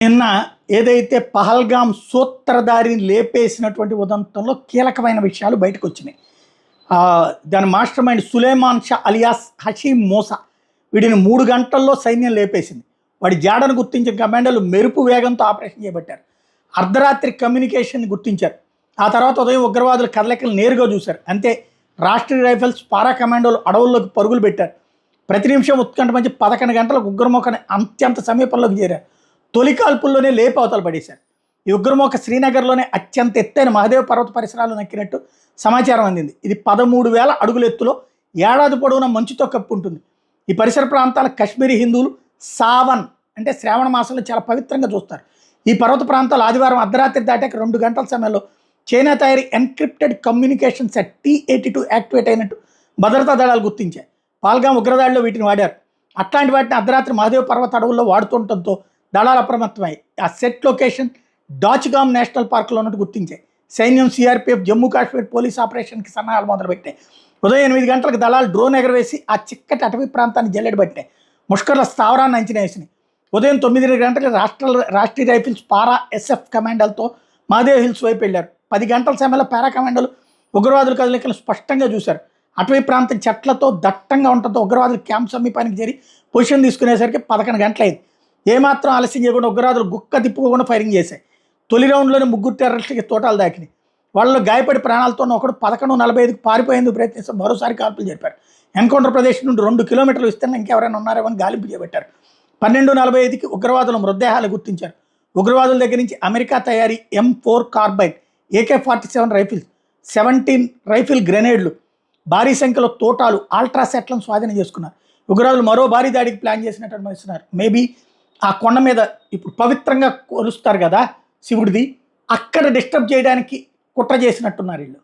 నిన్న ఏదైతే పహల్గామ్ సూత్రధారిని లేపేసినటువంటి ఉదంతంలో కీలకమైన విషయాలు బయటకు వచ్చినాయి. దాని mastermind Suleman Shah alias Hashim Musa వీడిని 3 గంటల్లో సైన్యం లేపేసింది. వాడి జాడను గుర్తించిన కమాండోలు మెరుపు వేగంతో ఆపరేషన్ చేపట్టారు. అర్ధరాత్రి కమ్యూనికేషన్ గుర్తించారు. ఆ తర్వాత ఉదయం ఉగ్రవాదుల కదలికలు నేరుగా చూశారు. అంతే, రాష్ట్రీయ రైఫిల్స్ పారా కమాండోలు అడవుల్లోకి పరుగులు పెట్టారు. ప్రతి నిమిషం ఉత్కంఠ మధ్య 11 గంటలకు ఉగ్రమోకని అత్యంత సమీపంలోకి చేరారు. తొలి కాల్పుల్లోనే లేపు అవతల పడేశారు. ఈ ఉగ్రమోక శ్రీనగర్లోనే అత్యంత ఎత్తైన మహదేవ్ పర్వత పరిసరాలు నక్కినట్టు సమాచారం అందింది. ఇది 13,000 అడుగుల ఎత్తులో ఏడాది పొడవునా మంచుతో కప్పు ఉంటుంది. ఈ పరిసర ప్రాంతాల కశ్మీరీ హిందువులు సావన్ అంటే శ్రావణ మాసంలో చాలా పవిత్రంగా చూస్తారు. ఈ పర్వత ప్రాంతాలు ఆదివారం అర్ధరాత్రి దాటాక 2 గంటల సమయంలో చైనా తయారీ encrypted communication set T-82 activate అయినట్టు భద్రతా దళాలు గుర్తించాయి. పాల్గామ్ ఉగ్రదాడిలో వీటిని వాడారు. అట్లాంటి వాటిని అర్ధరాత్రి మహదేవ్ పర్వత అడవుల్లో వాడుతుండటంతో దళాలు అప్రమత్తమై ఆ సెట్ లొకేషన్ డాచ్గామ్ నేషనల్ పార్క్లో ఉన్నట్టు గుర్తించాయి. సైన్యం, సిఆర్పిఎఫ్, జమ్మూ కాశ్మీర్ పోలీస్ ఆపరేషన్కి సన్నాహాలు మొదలుపెట్టాయి. ఉదయం 8 గంటలకు దళాలు డ్రోన్ ఎగరవేసి ఆ చిక్కటి అటవీ ప్రాంతాన్ని జల్లెడబట్టాయి. ముష్కర్ల స్థావరాన్ని అంచనా వేసినాయి. ఉదయం 9 గంటలకు రాష్ట్రీయ రైఫిల్స్ పారా SF కమాండోలతో మహదేవ్ హిల్స్ వైపు వెళ్లారు. 10 గంటల సమయంలో పారా కమాండోలు ఉగ్రవాదుల కదలికలు స్పష్టంగా చూశారు. అటవీ ప్రాంతం చెట్లతో దట్టంగా ఉండటంతో ఉగ్రవాదులు క్యాంప్ సమీపానికి చేరి పొజిషన్ తీసుకునేసరికి 11 గంటలైంది. ఏమాత్రం ఆలస్యం చేయకుండా ఉగ్రవాదులు గుక్క తిప్పుకోకుండా ఫైరింగ్ చేశాయి. తొలి రౌండ్లోనే 3 టెర్రరిస్టులకి తోటాలు దాకినాయి. వాళ్ళలో గాయపడి ప్రాణాలతో ఒకడు 11:45కి పారిపోయేందుకు ప్రయత్నిస్తే మరోసారి కాల్పులు జరిపారు. ఎన్కౌంటర్ ప్రదేశం నుండి 2 కిలోమీటర్లు విస్తరణ ఇంకెవరైనా ఉన్నారేమో అని గాలింపు చేపట్టారు. 12:45కి ఉగ్రవాదుల మృతదేహాలు గుర్తించారు. ఉగ్రవాదుల దగ్గర నుంచి అమెరికా తయారీ M4 carbide, AK-47 rifles, 17 rifle గ్రెనేడ్లు, భారీ సంఖ్యలో తోటాలు, ఆల్ట్రాసెట్లను స్వాధీనం చేసుకున్నారు. ఉగ్రవాదులు మరో భారీ దాడికి ప్లాన్ చేసినట్టు అనుమానిస్తున్నారు. మేబీ ఆ కొండ మీద ఇప్పుడు పవిత్రంగా కొలుస్తారు కదా శివుడిది, అక్కడ డిస్టర్బ్ చేయడానికి కుట్ర చేసినట్టున్నారు వీళ్ళు.